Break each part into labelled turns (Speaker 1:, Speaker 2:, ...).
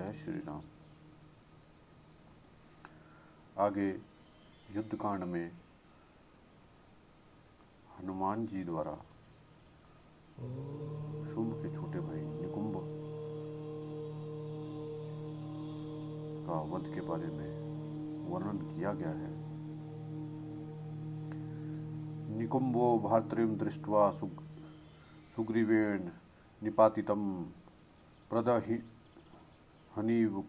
Speaker 1: जय श्री राम। आगे युद्धकांड में हनुमान जी द्वारा शुंभ के छोटे भाई निकुंभ का वध के बारे में वर्णन किया गया है। निकुंभो भातृं दृष्ट्वा सुग्रीवेण निपातितं प्रदहनीव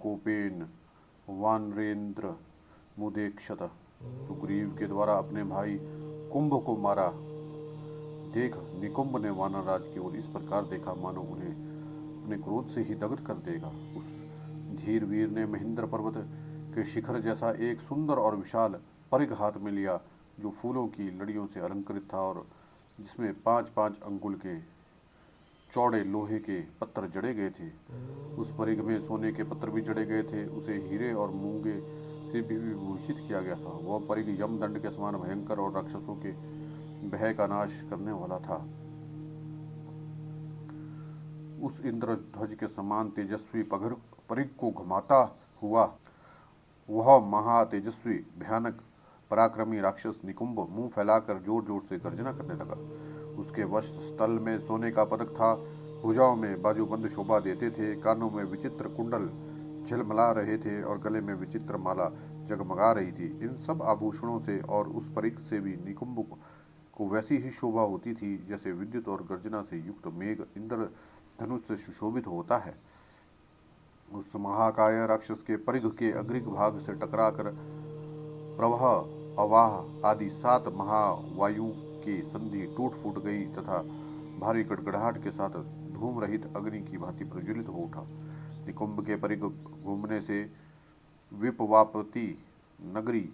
Speaker 1: कोपेन वानरेंद्र मुदेक्षत। सुग्रीव के द्वारा अपने भाई कुंभ को मारा देख निकुंभ ने वानरराज की ओर इस प्रकार देखा मानो उन्हें अपने क्रोध से ही दग्ध कर देगा। उस धीर वीर ने महेंद्र पर्वत के शिखर जैसा एक सुंदर और विशाल परिघ हाथ में लिया, जो फूलों की लड़ियों से अलंकृत था और जिसमें 5-5 अंगुल के चौड़े लोहे के पत्थर जड़े गए थे। उस परिघ में सोने के पत्थर भी जड़े गए थे। उसे हीरे और मूंगे से भी विभूषित किया गया था। वह परिघ यमदंड के समान भयंकर और राक्षसों के भय का नाश करने वाला था। उस इंद्रध्वज के समान तेजस्वी परिघ को घुमाता हुआ वह महातेजस्वी भयानक पराक्रमी राक्षस निकुंभ मुंह फैलाकर जोर जोर से गर्जना करने लगा। उसके वस्त्र स्थल में सोने का पदक था, भुजाओं में बाजूबंद शोभा देते थे, कानों में विचित्र कुंडल झिलमिला रहे थे और गले में विचित्र माला जगमगा रही थी। इन सब आभूषणों से और उस परिघ से भी निकुंभ को वैसी ही शोभा होती थी जैसे विद्युत और गर्जना से युक्त मेघ इंद्र धनुष से सुशोभित होता है। उस महाकाय राक्षस के परिघ के अग्रिक भाग से टकराकर प्रवाह, अवाह आदि 7 महावायु की संधि टूट फूट गई तथा भारी गड़गड़ाहट के साथ धूम रहित अग्नि की भांति प्रज्वलित हो उठा। निकुंभ के परिघ घूमने से विपवापति नगरी,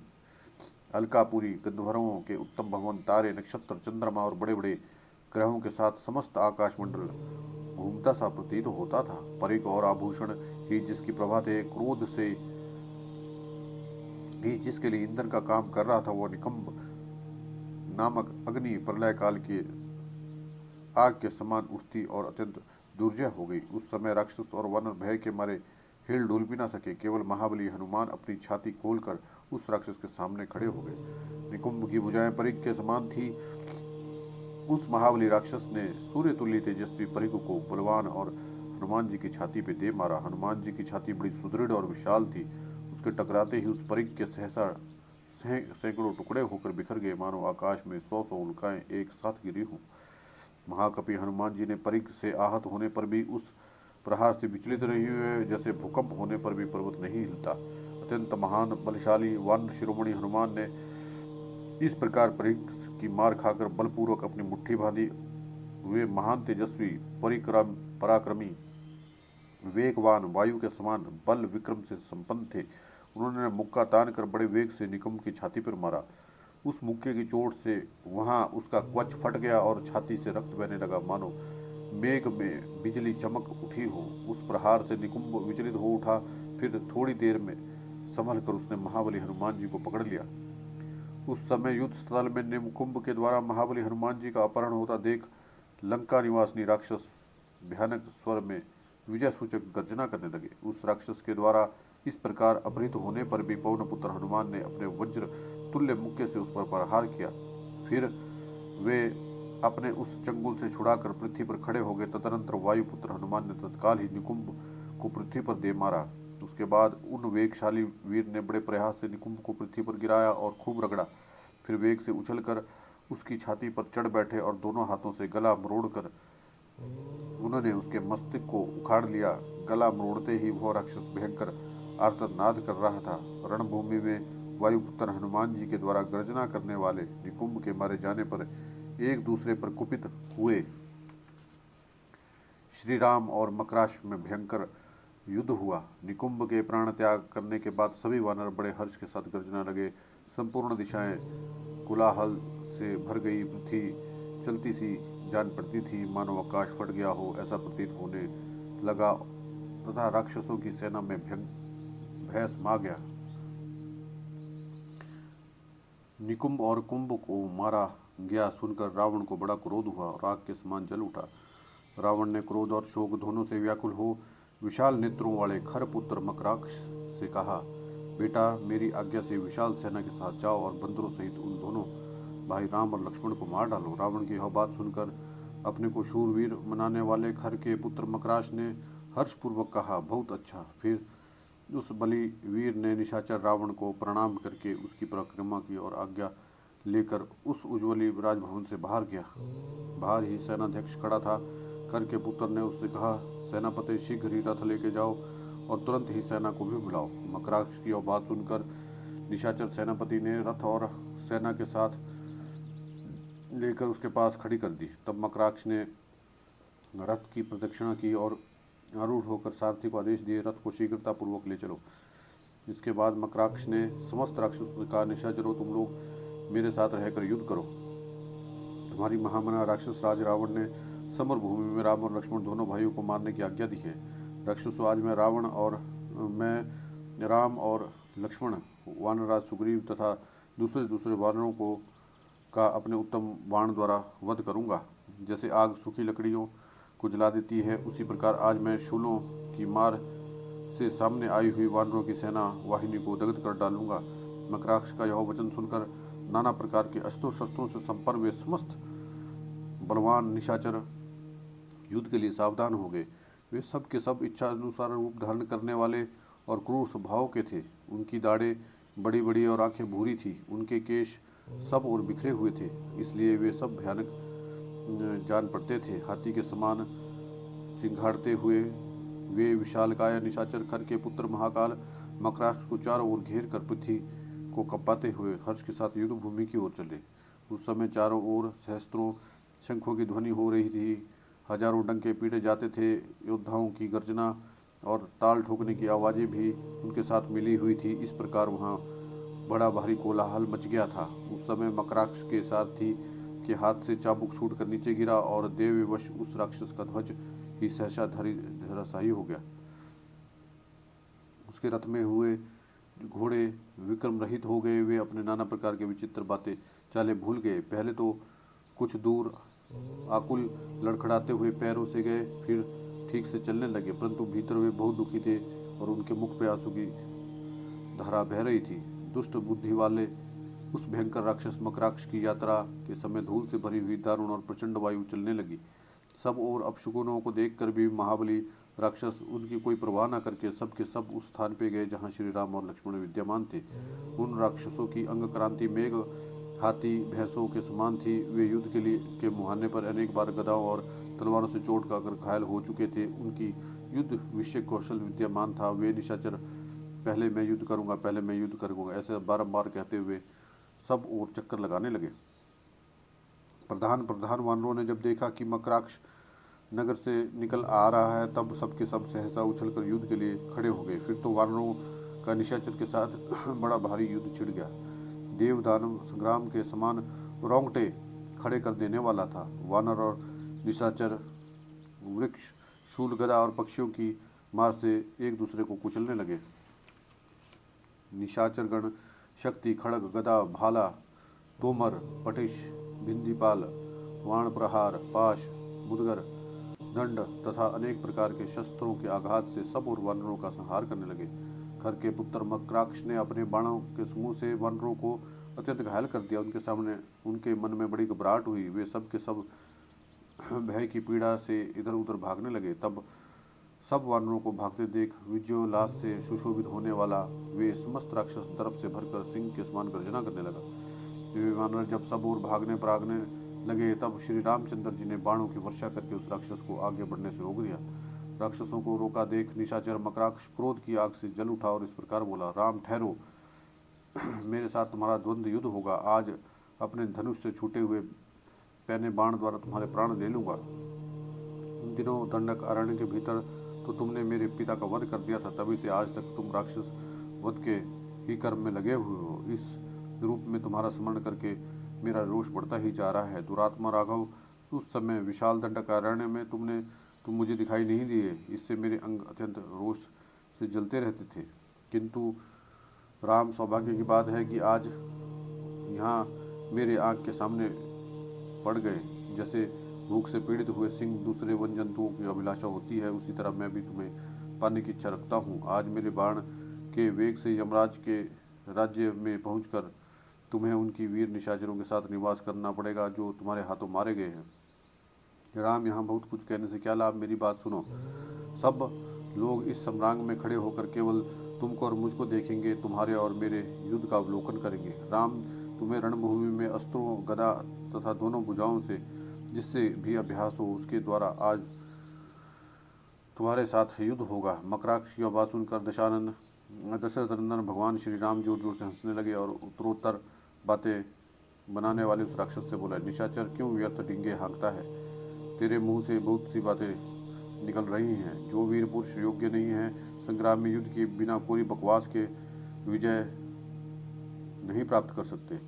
Speaker 1: अलकापुरी, गंधर्वों के उत्तम भवन, तारे, नक्षत्र, चंद्रमा और बड़े बड़े ग्रहों के साथ समस्त आकाशमंडल घूमता सा प्रतीत होता था। परिघ और आभूषण ही जिसकी प्रभा थे, क्रोध से ही जिसके लिए ईंधन का काम कर रहा था, वह निकुंभ नामक अग्नि प्रलय काल के आग के समान उठती और अत्यंत दुर्जय हो गई। उस समय राक्षस और वानर भय के मारे हिल डुल भी न सके। केवल महाबली हनुमान अपनी छाती खोलकर उस राक्षस के सामने खड़े हो गए। निकुंभ की भुजाएं परिघ के समान थी। उस महाबली राक्षस ने सूर्य तुल्य तेजस्वी परिघ को बलवान और हनुमान जी की छाती पे दे मारा। हनुमान जी की छाती बड़ी सुदृढ़ और विशाल थी। उसके टकराते ही उस परिघ के सहसा सैकड़ों टुकड़े होकर बिखर गए, मानो आकाश में 100 उल्काएं एक साथ गिरी हों। महाकपि हनुमान जी ने परिघ से आहत होने पर भी उस प्रहार से विचलित नहीं हुए, जैसे भूकंप होने पर भी पर्वत नहीं हिलता। अत्यंत महान बलशाली वानर शिरोमणि हनुमान ने इस प्रकार परिघ की मार खाकर बलपूर्वक अपनी मुट्ठी बांधी। वे महान तेजस्वी पराक्रमी वेगवान वायु के समान बल विक्रम से संपन्न थे। उन्होंने मुक्का तान कर बड़े वेग से निकुंभ की छाती पर मारा। उस मुक्के की चोट से वहां उसका कवच फट गया और छाती से रक्त बहने लगा, मानो मेघ में बिजली चमक उठी हो। उस प्रहार से निकुंभ विचलित हो उठा। फिर थोड़ी देर में संभल कर उसने महाबली हनुमान जी को पकड़ लिया। उस समय युद्ध स्थल में निकुंभ के द्वारा महाबली हनुमान जी का अपहरण होता देख लंका निवासी राक्षस भयानक स्वर में विजय सूचक गर्जना करने लगे। उस राक्षस के द्वारा इस प्रकार अपहृत होने पर भी पवनपुत्र हनुमान ने अपने वज्र तुल्य मुक्के से उस पर प्रहार किया। फिर वे अपने उस चंगुल से छुड़ाकर पृथ्वी पर खड़े हो गए। तदनंतर वायुपुत्र हनुमान ने तत्काल ही निकुंभ को पृथ्वी पर दे मारा। उसके बाद उन वेगशाली वीर ने बड़े प्रयास से निकुंभ को पृथ्वी पर गिराया और खूब रगड़ा। फिर वेग से उछलकर उसकी छाती पर चढ़ बैठे और दोनों हाथों से गला मरोड़कर उन्होंने उसके मस्तिष्क को उखाड़ लिया। गला मरोड़ते ही वह राक्षस भयंकर आर्तनाद कर रहा था। रणभूमि में वायुपुत्र हनुमान जी के द्वारा गर्जना करने वाले निकुंभ के मारे जाने पर एक दूसरे पर कुपित हुए। श्री राम और मकराश्व में भयंकर युद्ध हुआ। निकुंभ के प्राण त्याग करने के बाद सभी वानर बड़े हर्ष के साथ गर्जना लगे। संपूर्ण दिशाएं कोलाहल से भर गई। पृथ्वी चलती सी जान पड़ती थी, मानो आकाश फट गया हो ऐसा प्रतीत होने लगा तथा राक्षसों की सेना में भय समा गया। निकुंभ और कुंभ को मारा गया सुनकर रावण को बड़ा क्रोध हुआ और आग के समान जल उठा। रावण ने क्रोध और शोक दोनों से व्याकुल हो विशाल नेत्रों वाले खरपुत्र मकराक्ष से कहा, बेटा, मेरी आज्ञा से विशाल सेना के साथ जाओ और बंदरों सहित उन दोनों भाई राम और लक्ष्मण को मार डालो। रावण की यह बात सुनकर अपने को शूरवीर मनाने वाले खर के पुत्र मकराश ने हर्षपूर्वक कहा, बहुत अच्छा। फिर उस बलि वीर ने निशाचर रावण को प्रणाम करके उसकी परिक्रमा की और आज्ञा लेकर उस उज्ज्वली राजभवन से बाहर गया। बाहर ही सेनाध्यक्ष खड़ा था। कर के पुत्र ने उससे कहा, सेनापति, शीघ्र ही रथ लेके जाओ और तुरंत ही सेना को भी बुलाओ। मकराक्ष की यह बात सुनकर निशाचर सेनापति ने रथ और सेना के साथ लेकर उसके पास खड़ी कर दी। तब मकराक्ष ने रथ की प्रदक्षिणा की और आरूढ़ होकर सारथी को आदेश दिए, रथ को शीघ्रतापूर्वक ले चलो। इसके बाद मकराक्ष ने समस्त राक्षसों से कहा, निशाचरों, तुम लोग मेरे साथ रहकर युद्ध करो। तुम्हारी महामना राक्षस राज रावण ने समर भूमि में राम और लक्ष्मण दोनों भाइयों को मारने की आज्ञा दी है। राक्षसों, आज मैं राम और लक्ष्मण, वानरराज सुग्रीव तथा दूसरे वानरों को का अपने उत्तम बाण द्वारा वध करूंगा। जैसे आग सूखी लकड़ियों को जला देती है, उसी प्रकार आज मैं शूलों की मार से सामने आई हुई वानरों की सेना वाहिनी को दग्ध कर डालूंगा। मकराक्ष का यह वचन सुनकर नाना प्रकार के अस्त्रों शस्त्रों से संपन्न वे समस्त बलवान निशाचर युद्ध के लिए सावधान हो गए। वे सब के सब इच्छा अनुसार रूप धारण करने वाले और क्रूर स्वभाव के थे। उनकी दाढ़ें बड़ी बड़ी और आंखें भूरी थी। उनके केश सब और बिखरे हुए थे, इसलिए वे सब भयानक जान पड़ते थे। हाथी के समान चिंघाड़ते हुए वे विशालकाय निशाचर खर के पुत्र महाकाल मकराक्ष को चारों ओर घेर कर पृथ्वी को कपाते हुए हर्ष के साथ युद्ध भूमि की ओर चले। उस समय चारों ओर सहस्त्रों शंखों की ध्वनि हो रही थी। हजारों डंके पीटे जाते थे। योद्धाओं की गर्जना और ताल ठोकने की आवाज़ें भी उनके साथ मिली हुई थी। इस प्रकार वहाँ बड़ा भारी कोलाहल मच गया था। उस समय मकराक्ष के सारथी के हाथ से चाबुक छूटकर नीचे गिरा और देववश उस राक्षस का ध्वज ही सहसा धराशायी हो गया। उसके रथ में हुए घोड़े विक्रम रहित हो गए। वे अपने नाना प्रकार के विचित्र बातें चालें भूल गए। पहले तो कुछ दूर आकुल लड़खड़ाते हुए पैरों से गए, फिर ठीक से चलने लगे, परंतु भीतर वे बहुत दुखी थे और उनके मुख पे आंसू की धारा बह रही थी। दुष्ट बुद्धि वाले उस भयंकर राक्षस मकराक्ष की यात्रा के समय धूल से भरी हुई दारुण और प्रचंड वायु चलने लगी। सब और अपशकुनों को देखकर भी महाबली राक्षस उनकी कोई परवाह न करके सब के सब उस स्थान पे गए जहाँ श्री राम और लक्ष्मण विद्यमान थे। उन राक्षसों की अंग क्रांति मेघ हाथी भैंसों के समान थी। वे युद्ध के मुहाने पर अनेक बार गदाओं और तलवारों से चोट खाकर घायल हो चुके थे। उनकी युद्ध विषय कौशल विद्यमान था। वे निशाचर पहले मैं युद्ध करूंगा ऐसे बारंबार कहते हुए सब और चक्कर लगाने लगे। प्रधान वानरों ने जब देखा कि मकराक्ष नगर से निकल आ रहा है, तब सबके सब सहसा उछलकर युद्ध के लिए खड़े हो गए। फिर तो वानरों का निशाचर के साथ बड़ा भारी युद्ध छिड़ गया। देव दानव संग्राम के समान रोंगटे खड़े कर देने वाला था। वानर और निशाचर वृक्ष, शूल, गदा और पक्षियों की मार से एक दूसरे को कुचलने लगे। निशाचर गण शक्ति, खड़ग, गदा, भाला, तोमर, पटिश, भिंदीपाल, वाण प्रहार, पाश, मुदगर, दंड तथा अनेक प्रकार के शस्त्रों के आघात से सब और वानरों का संहार करने लगे। खर के पुत्र मकराक्ष ने अपने बाणों के समूह से वानरों को अत्यंत घायल कर दिया। उनके सामने उनके मन में बड़ी घबराहट हुई। वे सब के सब भय की पीड़ा से इधर उधर भागने लगे। तब सब वानरों को भागते देख विजयोल्लास से सुशोभित होने वाला वे समस्त राक्षस तरफ से भरकर सिंह के समान गर्जना करने लगा। वे वानर जब सब और भागने लगे, तब श्री रामचंद्र जी ने बाणों की वर्षा करके उस राक्षस को आगे बढ़ने से रोक दिया। राक्षसों को रोका देख निशाचर मकराक्ष क्रोध की आग से जल उठा और इस प्रकार बोला, राम, ठहरो, मेरे साथ तुम्हारा द्वंद्व युद्ध होगा। आज अपने धनुष से छूटे हुए पैने बाण द्वारा तुम्हारे प्राण ले लूंगा। उन दिनों दंडक अरण्य के भीतर तो तुमने मेरे पिता का वध कर दिया था, तभी से आज तक तुम राक्षस वध के ही कर्म में लगे हुए हो। इस रूप में तुम्हारा स्मरण करके मेरा रोष बढ़ता ही जा रहा है। दुरात्मा राघव, उस समय विशाल दंडक अरण्य में तुम मुझे दिखाई नहीं दिए। इससे मेरे अंग अत्यंत रोष से जलते रहते थे। किंतु राम, सौभाग्य की बात है कि आज यहाँ मेरे आँख के सामने पड़ गए। जैसे भूख से पीड़ित हुए सिंह दूसरे वन जंतुओं की अभिलाषा होती है, उसी तरह मैं भी तुम्हें पाने की इच्छा रखता हूँ। आज मेरे बाण के वेग से यमराज के राज्य में पहुंचकर तुम्हें उनकी वीर निशाचरों के साथ निवास करना पड़ेगा जो तुम्हारे हाथों मारे गए हैं। राम, यहाँ बहुत कुछ कहने से क्या लाभ, मेरी बात सुनो। सब लोग इस सम्रांग में खड़े होकर केवल तुमको और मुझको देखेंगे, तुम्हारे और मेरे युद्ध का अवलोकन करेंगे। राम, तुम्हें रणभूमि में अस्त्रों, गदा तथा दोनों भुजाओं से जिससे भी अभ्यास हो उसके द्वारा आज तुम्हारे साथ युद्ध होगा। मकराक्ष की आवाज़ सुनकर दशरथ नंदन भगवान श्री राम जोर जोर से हंसने लगे और उत्तरोत्तर बातें बनाने वाले उस राक्षस से बोला, निशाचर, क्यों व्यर्थ डींगे हाँकता है? तेरे मुंह से बहुत सी बातें निकल रही हैं। जो वीर पुरुष योग्य नहीं है संग्राम में युद्ध के बिना कोई बकवास के विजय नहीं प्राप्त कर सकते।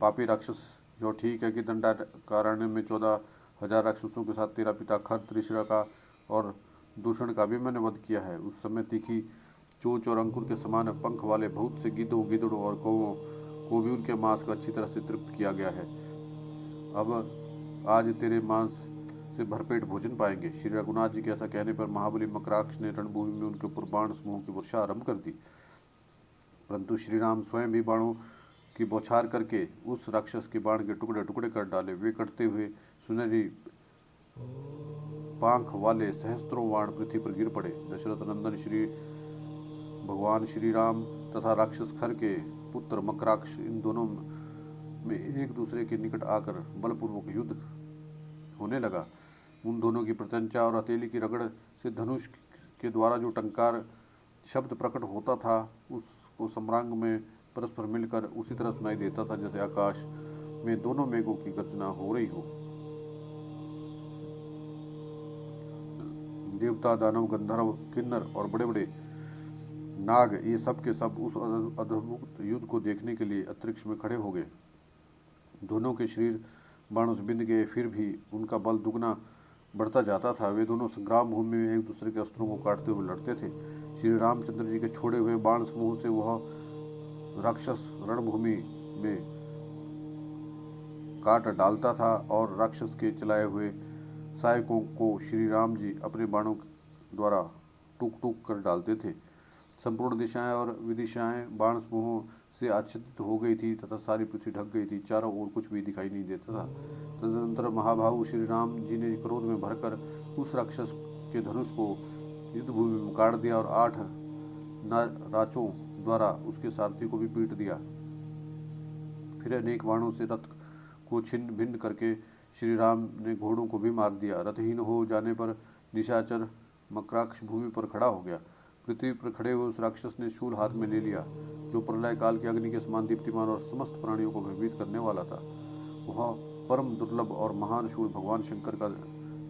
Speaker 1: पापी राक्षस, जो ठीक है कि दंडाकारण्य में 14,000 राक्षसों के साथ तेरा पिता खर, त्रिशिरा का और दूषण का भी मैंने वध किया है। उस समय तीखी चोंच और अंकुर के समान पंख वाले बहुत से गिद्धों और कौवों को भी उनके मांस को अच्छी तरह से तृप्त किया गया है। अब आज तेरे मांस से भरपेट भोजन पाएंगे। श्री रघुनाथ जी के ऐसा कहने पर महाबली मकराक्ष ने रणभूमि में उनके ऊपर बाण समूह की वर्षा आरंभ कर दी, परंतु श्री राम स्वयं भी बाणों की बौछार करके उस राक्षस के बाण के टुकड़े टुकड़े कर डाले। वे कटते हुए सुनहरी पांख वाले सहस्त्रों बाण पृथ्वी पर गिर पड़े। दशरथ नंदन श्री भगवान श्री राम तथा राक्षस खर के पुत्र मकराक्ष इन दोनों में एक दूसरे के निकट आकर बलपूर्वक युद्ध होने लगा। उन दोनों की प्रत्यंचा और हथेली की रगड़ से धनुष के द्वारा जो टंकार शब्द प्रकट होता था उसको सम्रांग में परस्पर मिलकर उसी तरह सुनाई देता था जैसे आकाश में दोनों मेघों की गर्जना हो रही हो। देवता, दानव, गंधर्व, किन्नर और बड़े बड़े नाग, ये सब के सब उस अद्भुत युद्ध को देखने के लिए अंतरिक्ष में खड़े हो गए। दोनों के शरीर बाणों से बिंध गए, फिर भी उनका बल दुगना बढ़ता जाता था। वे दोनों संग्राम भूमि में एक दूसरे के अस्त्रों को काटते हुए लड़ते थे। श्री रामचंद्र जी के छोड़े हुए बाण समूह से वह राक्षस रणभूमि में काट डालता था और राक्षस के चलाए हुए सहायकों को श्री राम जी अपने बाणों द्वारा टूक टूक कर डालते थे। संपूर्ण दिशाएं और विदिशाएं बाण समूहों से आच्छादित हो गई थी तथा सारी पृथ्वी ढक गई थी। चारों ओर कुछ भी दिखाई नहीं देता था। तदनंतर महाभाव श्री राम जी ने क्रोध में भरकर उस राक्षस के धनुष को युद्ध भूमि में काट दिया और 8 नाराजों द्वारा उसके सारथी को भी पीट दिया। फिर अनेक बाणों से रथ को छिन्न भिन्न करके श्री राम ने घोड़ों को भी मार दिया। रथहीन हो जाने पर निशाचर मकराक्ष भूमि पर खड़ा हो गया। पृथ्वी पर खड़े हुए उस राक्षस ने शूल हाथ में ले लिया जो प्रलय काल की अग्नि के समान दीप्तिमान और समस्त प्राणियों को भयभीत करने वाला था। वह परम दुर्लभ और महान शूल भगवान शंकर का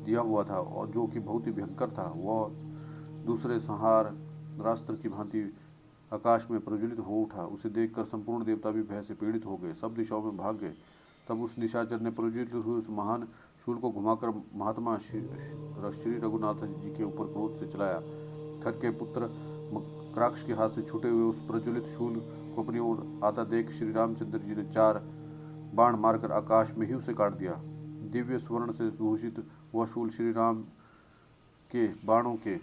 Speaker 1: दिया हुआ था और जो कि बहुत ही भयंकर था। वह दूसरे संहार रास्त्र की भांति आकाश में प्रज्वलित हो उठा। उसे देखकर संपूर्ण देवता भी भय से पीड़ित हो गए, सब दिशाओं में भाग गए। तब उस निशाचर ने प्रज्वलित हुए उस महान शूल को घुमाकर महात्मा श्री रघुनाथ जी के ऊपर क्रोध से चलाया। खर के पुत्र मकराक्ष के हाथ से छूटे हुए उस प्रज्वलित शूल को अपनी ओर आता देख श्री रामचंद्र जी ने 4 बाण मारकर आकाश में ही उसे काट दिया। दिव्य स्वर्ण से भूषित वह शूल श्री राम के बाणों के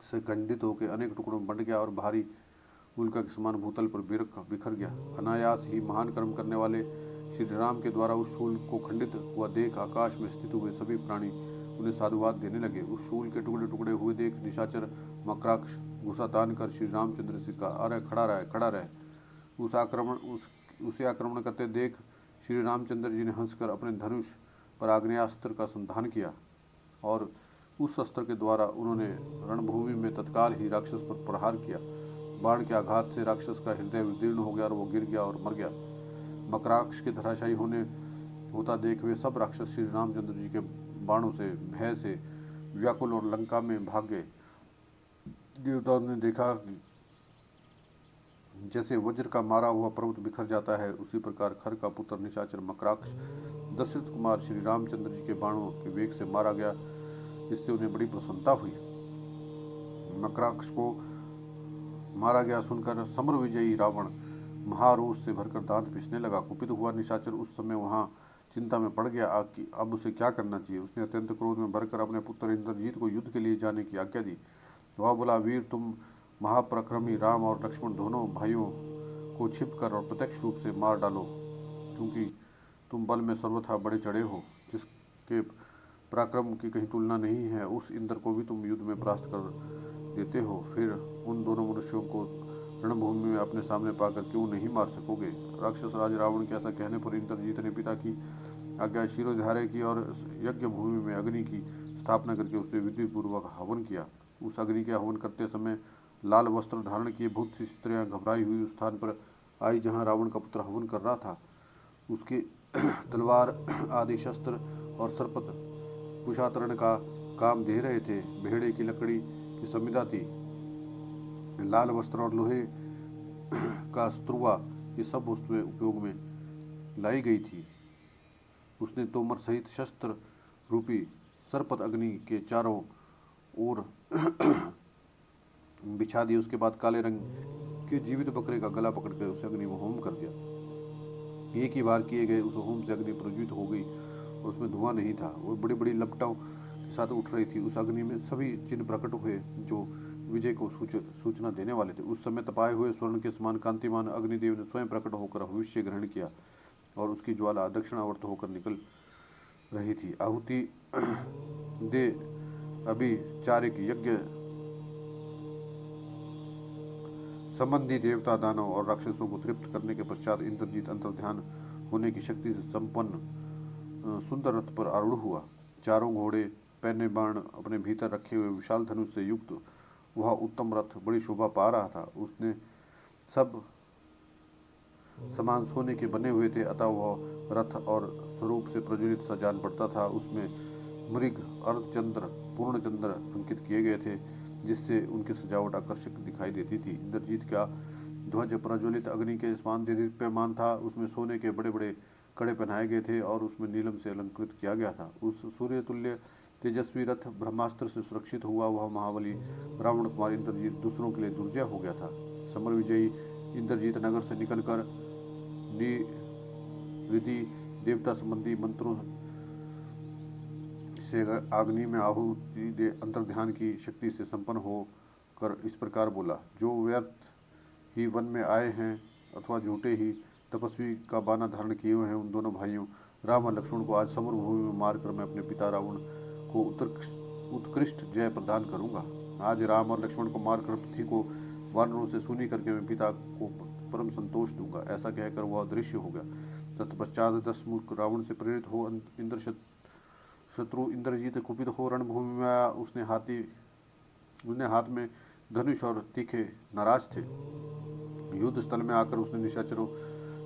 Speaker 1: से खंडित होकर अनेक टुकड़ों में बंट गया और भारी उल्का के समान भूतल पर बिखर गया। अनायास ही महान कर्म करने वाले श्री राम के द्वारा उस शूल को खंडित हुआ देख आकाश में स्थित हुए सभी प्राणी उन्हें साधुवाद देने लगे। उस शूल के टुकड़े टुकड़े हुए देख निशाचर मकराक्ष गुस्सा तान कर श्री रामचंद्र से कहा, अरे खड़ा रहे। उसे आक्रमण करते देख श्री रामचंद्र जी ने हंसकर अपने धनुष पर आग्नेयास्त्र का संधान किया और उस अस्त्र के द्वारा उन्होंने रणभूमि में तत्काल ही राक्षस पर प्रहार किया। बाण के आघात से राक्षस का हृदय विदीर्ण हो गया और वो गिर गया और मर गया। मकराक्ष के धराशायी होता देख वे सब राक्षस श्री रामचंद्र जी के बाणों से भय से व्याकुल और लंका में भाग गए। देवताओं ने देखा कि जैसे वज्र का मारा हुआ पर्वत बिखर जाता है, उसी प्रकार खर का पुत्र निशाचर मकराक्ष दशरथ कुमार श्री रामचंद्र जी के बाणों के वेग से मारा गया, जिससे उन्हें बड़ी प्रसन्नता हुई। मकराक्ष को मारा गया सुनकर समर विजयी रावण महारोष से भरकर दांत पिसने लगा। कुपित हुआ निशाचर उस समय वहां चिंता में पड़ गया कि अब उसे क्या करना चाहिए। उसने अत्यंत क्रोध में भरकर अपने पुत्र इंद्रजीत को युद्ध के लिए जाने की आज्ञा दी। वह बोला, वीर तुम महापराक्रमी राम और लक्ष्मण दोनों भाइयों को छिपकर और प्रत्यक्ष रूप से मार डालो, क्योंकि तुम बल में सर्वथा बड़े चढ़े हो, जिसके पराक्रम की कहीं तुलना नहीं है। उस इंद्र को भी तुम युद्ध में परास्त कर देते हो, फिर उन दोनों मनुष्यों को रणभूमि में अपने सामने पाकर क्यों नहीं मार सकोगे। राक्षस राज रावण के ऐसा कहने पर इंद्रजीत ने पिता की आज्ञा शिरोधार्य की और यज्ञ भूमि में अग्नि की स्थापना करके उसे विधि पूर्वक हवन किया। उस अग्नि के हवन करते समय लाल वस्त्र धारण किए बहुत सी स्त्रियां घबराई हुई उस स्थान पर आई जहां रावण का पुत्र हवन कर रहा था। उसके तलवार आदि शस्त्र और सरपत कुशातरण का काम दे रहे थे। भेड़े की लकड़ी की संविदा थी, लाल वस्त्र और लोहे का स्त्रुआ, ये सब वस्तुएं उपयोग में लाई गई थी। उसने तोमर सहित शस्त्र रूपी सरपत अग्नि के चारों ओर बिछा दी। उसके बाद काले रंग के जीवित बकरे का गला पकड़कर उसे अग्नि में होम कर दिया। एक ही बार किए गए उस होम से अग्नि प्रज्वलित हो गई और उसमें धुआं नहीं था, वो बड़ी बड़ी लपटों के साथ उठ रही थी। उस अग्नि में सभी चिन्ह प्रकट हुए जो विजय को सूचना देने वाले थे। उस समय तपाए हुए स्वर्ण के समान कांतिमान अग्निदेव ने स्वयं प्रकट होकर भविष्य ग्रहण किया और उसकी ज्वाला दक्षिणावर्त होकर निकल रही थी। आहुति दे अभी चारिक यज्ञ संबंधी देवता, दानव और राक्षसों को तृप्त करने के पश्चात इंद्रजीत अंतर्ध्यान होने की शक्ति से संपन्न सुंदर रथ पर आरूढ़ हुआ। चारों घोड़े पहने बाण अपने भीतर रखे हुए विशाल धनुष से युक्त वह उत्तम रथ बड़ी शोभा पा रहा था। उसने सब समान सोने के बने हुए थे, अतः वह रथ और स्वरूप से प्रज्वलित सा जान पड़ता था। उसमें मृग, अर्धचंद्र, पूर्णचंद्र अंकित किए गए थे, जिससे उनकी सजावट आकर्षक दिखाई देती थी। इंद्रजीत का ध्वज प्रज्वलित अग्नि के समान दीप्यमान था। उसमें सोने के बड़े बड़े कड़े पहनाए गए थे और उसमें नीलम से अलंकृत किया गया था। उस सूर्य तुल्य तेजस्वी रथ ब्रह्मास्त्र से सुरक्षित हुआ वह महाबली रावण कुमार इंद्रजीत दूसरों के लिए दुर्जय हो गया था। समर विजयी इंद्रजीत नगर से निकलकर निरिधि देवता संबंधी मंत्रों से अग्नि में आहुति दे अंतर्ध्यान की शक्ति से संपन्न होकर इस प्रकार बोला, जो व्यर्थ ही वन में आए हैं अथवा झूठे ही तपस्वी का बाना धारण किए हुए हैं, उन दोनों भाइयों राम और लक्ष्मण को आज समर भूमि में मारकर मैं अपने पिता रावण को उत्कृष्ट जय प्रदान करूंगा। आज राम और लक्ष्मण को मारकर पृथ्वी को वानरों से सूनी करके मैं पिता को परम संतोष दूंगा। ऐसा कहकर वह अदृश्य हो गया। तत्पश्चात 10 मुख रावण से प्रेरित हो इंद्र शत्रु इंद्रजीत कुपित हो रणभूमि में आया। उसने हाथ में धनुष और तीखे नाराज थे। युद्ध स्थल में आकर उसने निशाचरों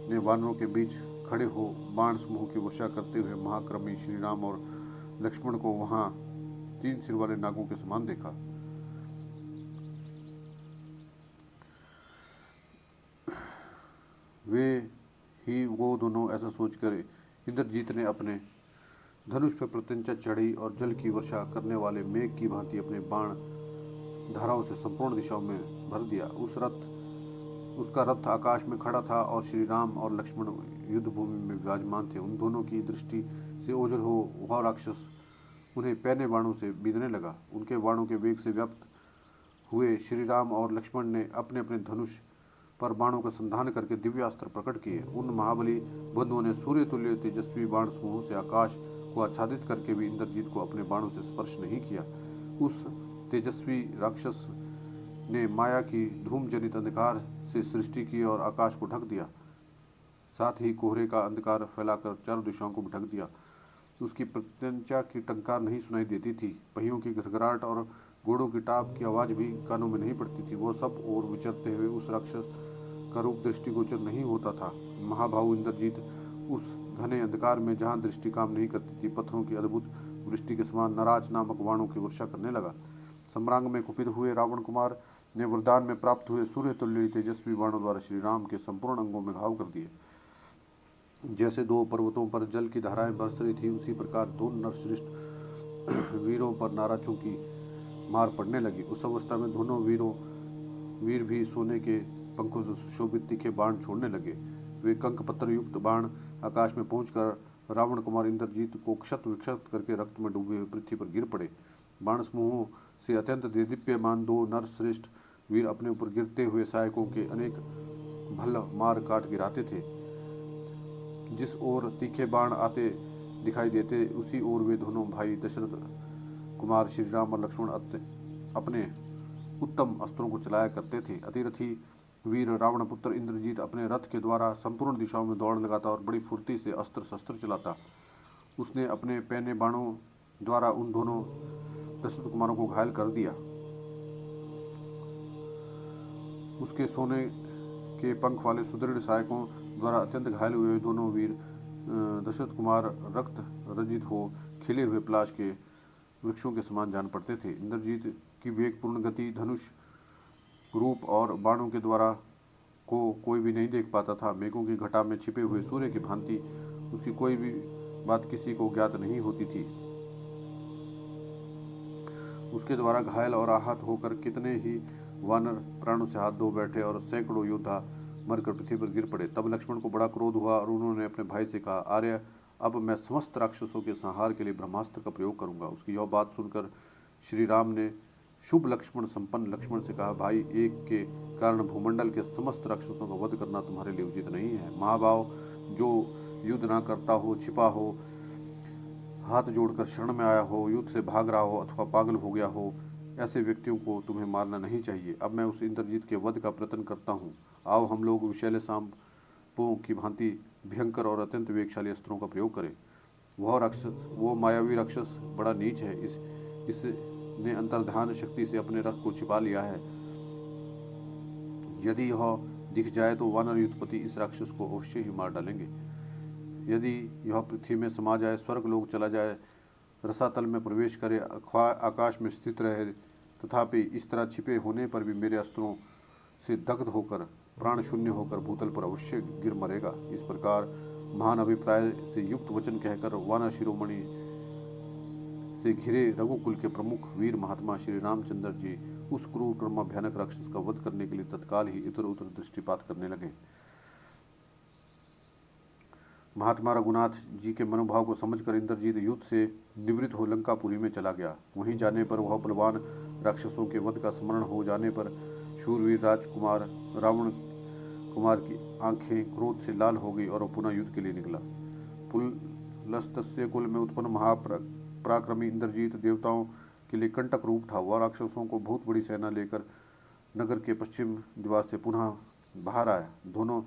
Speaker 1: ने वानरों के बीच खड़े हो बाण समूह की वर्षा करते हुए महाक्रमी श्री राम और लक्ष्मण को वहां 3 सिर वाले नागों के समान देखा। वे ही वो दोनों, ऐसा सोचकर इंद्रजीत ने अपने धनुष पर प्रत्यंचा चढ़ी और जल की वर्षा करने वाले मेघ की भांति अपने बाण धाराओं से संपूर्ण दिशाओं में भर दिया। उसका रथ आकाश में खड़ा था और श्री राम और लक्ष्मण युद्ध भूमि में विराजमान थे। उन दोनों की दृष्टि से ओझल हो वह राक्षस उन्हें पैने बाणों से बीधने लगा। उनके बाणों के वेग से व्याप्त हुए श्री राम और लक्ष्मण ने अपने अपने धनुष पर बाणों का संधान करके दिव्यास्त्र प्रकट किए। उन महाबली बंधुओं ने सूर्य तुल्य तेजस्वी बाण समूह से आकाश को आच्छादित करके भी इंद्रजीत को अपने बाणों से स्पर्श नहीं किया। उस तेजस्वी राक्षस ने माया की धूम जनित अंधकार से सृष्टि की और आकाश को ढक दिया, साथ ही कोहरे का अंधकार फैलाकर चारों दिशाओं को ढक दिया। उसकी प्रत्यंचा की टंकार नहीं सुनाई देती थी, पहियों की घरघराहट और घोड़ों की टाप की आवाज़ भी कानों में नहीं पड़ती थी। वो सब ओर विचरते हुए उस राक्षस का रूप दृष्टिगोचर नहीं होता था। महाभाव इंद्रजीत उस घने अंधकार में जहाँ दृष्टि काम नहीं करती थी, पत्थरों की अद्भुत वृष्टि के समान नाराज नामक बाणों की वर्षा करने लगा। सम्रांग में कुपित हुए रावण कुमार ने वरदान में प्राप्त हुए सूर्य तुल्य तेजस्वी बाणों द्वारा श्री राम के संपूर्ण अंगों में घाव कर दिए। जैसे 2 पर्वतों पर जल की धाराएं बरस रही थी, उसी प्रकार 2 नरश्रेष्ठ वीरों पर नाराजों की मार पड़ने लगी। उस अवस्था में दोनों वीर भी सोने के पंखों से सुशोभित तीखे बाण छोड़ने लगे। वे कंक पत्र युक्त बाण आकाश में पहुंचकर रावण कुमार इंद्रजीत को क्षत विक्षत करके रक्त में डूबे हुए पृथ्वी पर गिर पड़े। बाण समूहों से अत्यंत दीप्यमान 2 नर श्रेष्ठ वीर अपने ऊपर गिरते हुए सहायकों के अनेक भल्ल मार काट गिराते थे। जिस ओर तीखे बाण आते दिखाई देते उसी ओर वे दोनों भाई दशरथ कुमार श्री राम और लक्ष्मण अपने उत्तम अस्त्रों को चलाया करते थे। अतिरथी वीर रावण पुत्र इंद्रजीत अपने रथ के द्वारा संपूर्ण दिशाओं में दौड़ लगाता और बड़ी फुर्ती से अस्त्र शस्त्र चलाता। उसने अपने पैने बाणों द्वारा उन दोनों दशरथ कुमारों को घायल कर दिया। उसके सोने के पंख वाले सुदृढ़ सहायकों द्वारा अत्यंत घायल हुए दोनों वीर दशरथ कुमार रक्त रजित हो खिले हुए पलाश के वृक्षों के समान जान पड़ते थे। इंद्रजीत की वेगपूर्ण गति, धनुष रूप और बाणों के द्वारा को कोई भी नहीं देख पाता था। मेघों की घटा में छिपे हुए सूर्य की भांति उसकी कोई भी बात किसी को ज्ञात नहीं होती थी। उसके द्वारा घायल और आहत होकर कितने ही वानर प्राणों से हाथ धो बैठे और सैकड़ों योद्धा मरकर पृथ्वी पर गिर पड़े। तब लक्ष्मण को बड़ा क्रोध हुआ और उन्होंने अपने भाई से कहा, आर्य, अब मैं समस्त राक्षसों के संहार के लिए ब्रह्मास्त्र का प्रयोग करूंगा। उसकी यह बात सुनकर श्री राम ने शुभ लक्ष्मण संपन्न लक्ष्मण से कहा, भाई, एक के कारण भूमंडल के समस्त राक्षसों का वध करना तुम्हारे लिए उचित नहीं है। महाभाव, जो युद्ध ना करता हो, छिपा हो, हाथ जोड़कर शरण में आया हो, युद्ध से भाग रहा हो अथवा पागल हो गया हो, ऐसे व्यक्तियों को तुम्हें मारना नहीं चाहिए। अब मैं उस इंद्रजीत के वध का प्रयत्न करता हूँ। आओ हम लोग विषैले सांपों की भांति भयंकर और अत्यंत वेगशाली अस्त्रों का प्रयोग करें। वो मायावी राक्षस बड़ा नीच है। इसने अंतर्धान शक्ति से अपने रथ को छिपा लिया है। यदि यह दिख जाए तो वानर युद्धपति इस राक्षस को अवश्य ही मार डालेंगे। यदि यह पृथ्वी में समा जाए, स्वर्ग लोग चला जाए, रसातल में प्रवेश करे, आकाश में स्थित रहे, तथापि इस तरह छिपे होने पर भी मेरे अस्त्रों से दग्ध होकर प्राण शून्य होकर भूतल पर अवश्य गिर मरेगा। इस प्रकार महान अभिप्राय से युक्त वचन कहकर वानर शिरोमणि से घिरे रघुकुल के प्रमुख वीर महात्मा श्री रामचंद्र जी उस क्रूर कर्मा भयानक राक्षस का वध करने के लिए तत्काल ही इधर उधर दृष्टिपात करने लगे। महात्मा रघुनाथ जी के मनोभाव को समझकर इंद्रजीत युद्ध से निवृत्त हो लंकापुरी में चला गया। वहीं जाने पर वह बलवान राक्षसों के वध का स्मरण हो जाने पर शूरवीर राजकुमार रावण कुमार की आंखें क्रोध से लाल हो गई और वह पुनः युद्ध के लिए निकला। पुलस्तस्य कुल में उत्पन्न महापराक्रमी इंद्रजीत देवताओं के लिए कंटक रूप था। वह राक्षसों को बहुत बड़ी सेना लेकर नगर के पश्चिम द्वार से पुनः बाहर आया। दोनों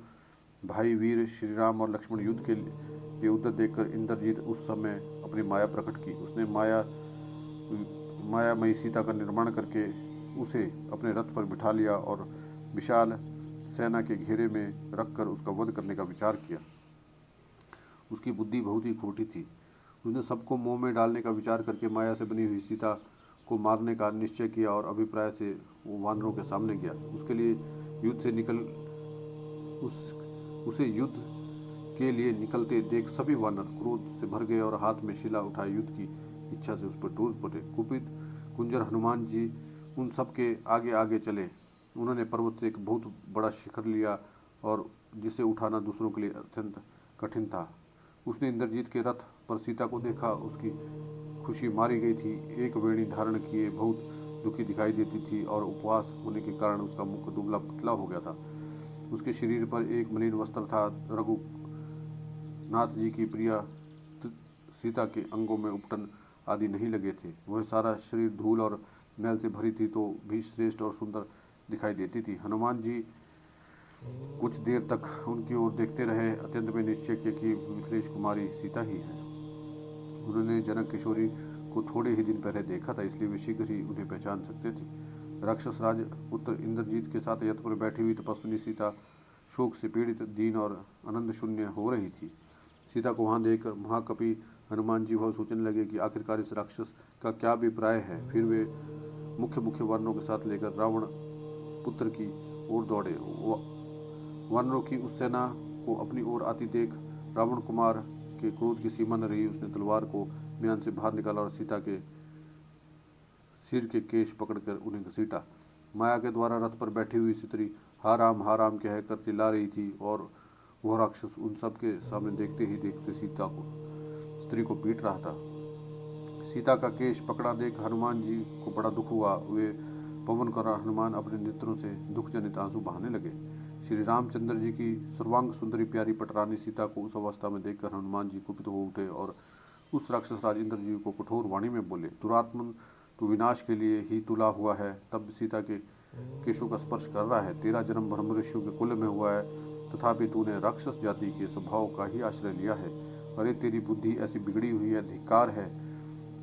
Speaker 1: भाई वीर श्री राम और लक्ष्मण युद्ध के लिए उद्धर देखकर इंद्रजीत उस समय अपनी माया प्रकट की। उसने मायामयी सीता का निर्माण करके उसे अपने रथ पर बिठा लिया और विशाल सेना के घेरे में रखकर उसका वध करने का विचार किया। उसकी बुद्धि बहुत ही खोटी थी। उसने सबको मोह में डालने का विचार करके माया से बनी हुई सीता को मारने का निश्चय किया और अभिप्राय से वो वानरों के सामने गया। उसके लिए युद्ध से उसे युद्ध के लिए निकलते देख सभी वानर क्रोध से भर गए और हाथ में शिला उठाए युद्ध की इच्छा से उस पर टूट पड़े। कुपित कुंजर हनुमान जी उन सब के आगे आगे चले। उन्होंने पर्वत से एक बहुत बड़ा शिखर लिया और जिसे उठाना दूसरों के लिए अत्यंत कठिन था। उसने इंद्रजीत के रथ पर सीता को देखा। उसकी खुशी मारी गई थी। एक वेणी धारण किए बहुत दुखी दिखाई देती थी और उपवास होने के कारण उसका मुख दुबला पतला हो गया था। उसके शरीर पर एक मलिन वस्त्र था। रघुनाथ जी की प्रिया सीता के अंगों में उपटन आदि नहीं लगे थे। वह सारा शरीर धूल और मैल से भरी थी तो भी श्रेष्ठ और सुंदर दिखाई देती थी। हनुमान जी कुछ देर तक उनकी ओर देखते रहे। अत्यंत में निश्चय किया कि मिथिलेश कुमारी सीता ही है। उन्होंने जनक किशोरी को थोड़े ही दिन पहले देखा था, इसलिए वे शीघ्र ही उन्हें पहचान सकते थे। राक्षस राज पुत्र इंद्रजीत के साथ यथ पर बैठी हुई तपस्विनी सीता शोक से पीड़ित, दीन और आनंद शून्य हो रही थी। सीता को वहां देखकर महाकपि हनुमान जी वह सोचने लगे कि आखिरकार इस राक्षस का क्या अभिप्राय है। फिर वे मुख्य वानरों के साथ लेकर रावण पुत्र की ओर दौड़े। वानरों की उस सेना को अपनी ओर आती देख रावण कुमार के क्रोध की सीमा न रही। उसने तलवार को म्यान से बाहर निकाला और सीता के सिर के केश पकड़कर उन्हें घसीटा। माया के द्वारा रथ पर बैठी हुई स्त्री हा राम कहकर चिल्ला रही थी और वह राक्षस उन सब के सामने देखते ही देखते स्त्री को पीट रहा था। सीता का केश पकड़ा देख हनुमान जी को बड़ा दुख हुआ। वे पवन कर हनुमान अपने नेत्रों से दुख जनित आंसू बहाने लगे। श्री रामचंद्र जी की सर्वांग सुंदरी प्यारी पटरानी सीता को उस अवस्था में देखकर हनुमान जी कुपित हो उठे और उस राक्षस राज इंद्र जी को कठोर वाणी में बोले, दुरात्मन, तू विनाश के लिए ही तुला हुआ है। तब सीता के केशों का स्पर्श कर रहा है। तेरा जन्म ब्रह्म ऋषियों के कुल में हुआ है, तथापि तूने राक्षस जाति के स्वभाव का ही आश्रय लिया है। अरे तेरी बुद्धि ऐसी बिगड़ी हुई है, धिक्कार है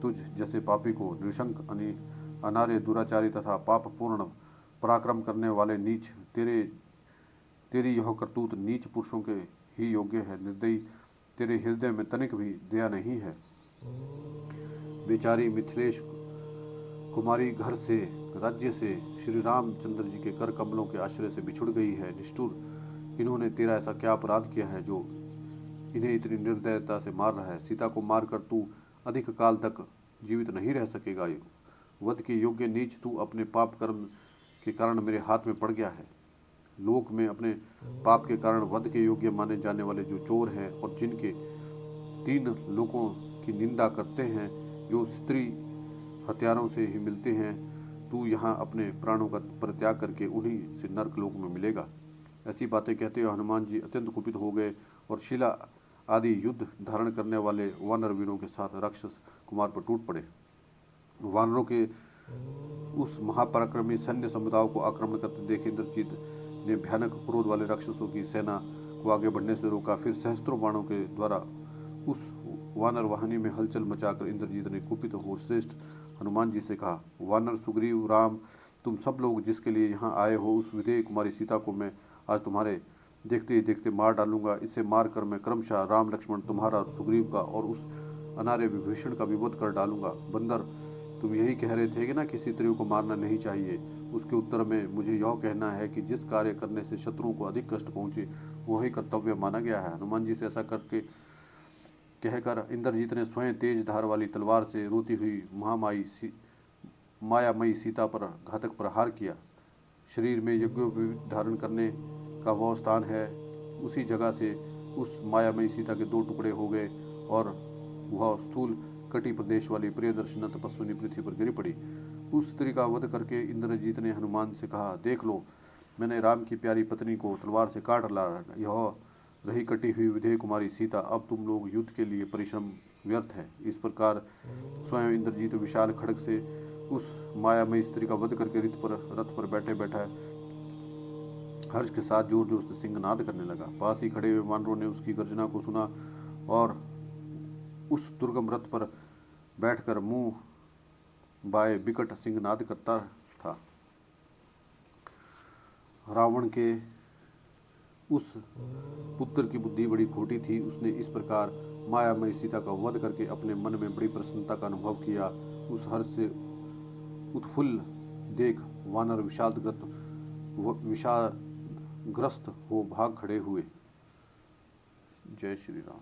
Speaker 1: तुझ जैसे पापी को। निशंक अनार्य दुराचारी तथा पापपूर्ण पराक्रम करने वाले नीच, तेरी यह करतूत नीच पुरुषों के ही योग्य है। निर्दयी, तेरे हृदय में तनिक भी दया नहीं है। बेचारी मिथिलेश कुमारी घर से, राज्य से, श्री रामचंद्र जी के कर कमलों के आश्रय से बिछुड़ गई है। निष्ठुर, इन्होंने तेरा ऐसा क्या अपराध किया है जो इन्हें इतनी निर्दयता से मार रहा है। सीता को मारकर तू अधिक काल तक जीवित नहीं रह सकेगा। वध के योग्य नीच, तू अपने पाप कर्म के कारण मेरे हाथ में पड़ गया है। लोक में अपने पाप के कारण वध के योग्य माने जाने वाले जो चोर हैं और जिनके 3 लोगों की निंदा करते हैं, जो स्त्री हथियारों से ही मिलते हैं, तू यहाँ अपने प्राणों का परित्याग करके उन्हीं से नरक लोक में मिलेगा। ऐसी बातें कहते हुए हनुमान जी अत्यंत कुपित हो गए और शिला आदि युद्ध धारण करने वाले वानर वीरों के साथ राक्षस कुमार पर टूट पड़े। वानरों के उस महापराक्रमी सैन्य समुदाय को आक्रमण करते देख इंद्रजीत ने भयानक क्रोध वाले राक्षसों की सेना को आगे बढ़ने से रोका। फिर सहस्त्रों बाणों के द्वारा उस वानर वाहिनी में हलचल मचाकर इंद्रजीत ने कुपित हो श्रेष्ठ हनुमान जी से कहा, वानर सुग्रीव, राम, तुम सब लोग जिसके लिए यहाँ आए हो, उस विधेय कुमारी सीता को मैं आज तुम्हारे देखते ही देखते मार डालूंगा। इसे मारकर मैं क्रमशः राम, लक्ष्मण, तुम्हारा, सुग्रीव का और उस अनार्य विभीषण का विवध कर डालूंगा। बंदर, तुम यही कह रहे थे कि ना किसी स्त्री को मारना नहीं चाहिए। उसके उत्तर में मुझे यह कहना है कि जिस कार्य करने से शत्रुओं को अधिक कष्ट पहुँचे वही कर्तव्य माना गया है। हनुमान जी से ऐसा करके कहकर इंद्रजीत ने स्वयं तेज धार वाली तलवार से रोती हुई मायामयी सीता पर घातक प्रहार किया। शरीर में यज्ञोपवीत धारण करने का वह स्थान है, उसी जगह से उस मायामयी सीता के 2 टुकड़े हो गए और वह स्थूल कटी प्रदेश वाली प्रियदर्शना तपस्विनी पृथ्वी पर गिरी पड़ी। उस स्त्री का वध करके इंद्रजीत ने हनुमान से कहा, देख लो, मैंने राम की प्यारी पत्नी को तलवार से काट डाला। यह रही कटी हुई विधेय कुमारी सीता। अब तुम लोग युद्ध के लिए परिश्रम व्यर्थ है। इस प्रकार स्वयं इंद्रजीत विशाल खड्ग से उस मायामयी स्त्री का वध करके रथ पर बैठे बैठा हर्ष के साथ जोर जोर से सिंहनाद करने लगा। पास ही खड़े हुए वानरों ने उसकी गर्जना को सुना और उस दुर्गम रथ पर बैठकर मुंह बाए बिकट सिंहनाद करता था। रावण के उस पुत्र की बुद्धि बड़ी खोटी थी। उसने इस प्रकार मायामयी सीता का वध करके अपने मन में बड़ी प्रसन्नता का अनुभव किया। उस हर्ष से उत्फुल्ल देख वानर विषादग्रस्त हो भाग खड़े हुए। जय श्री राम।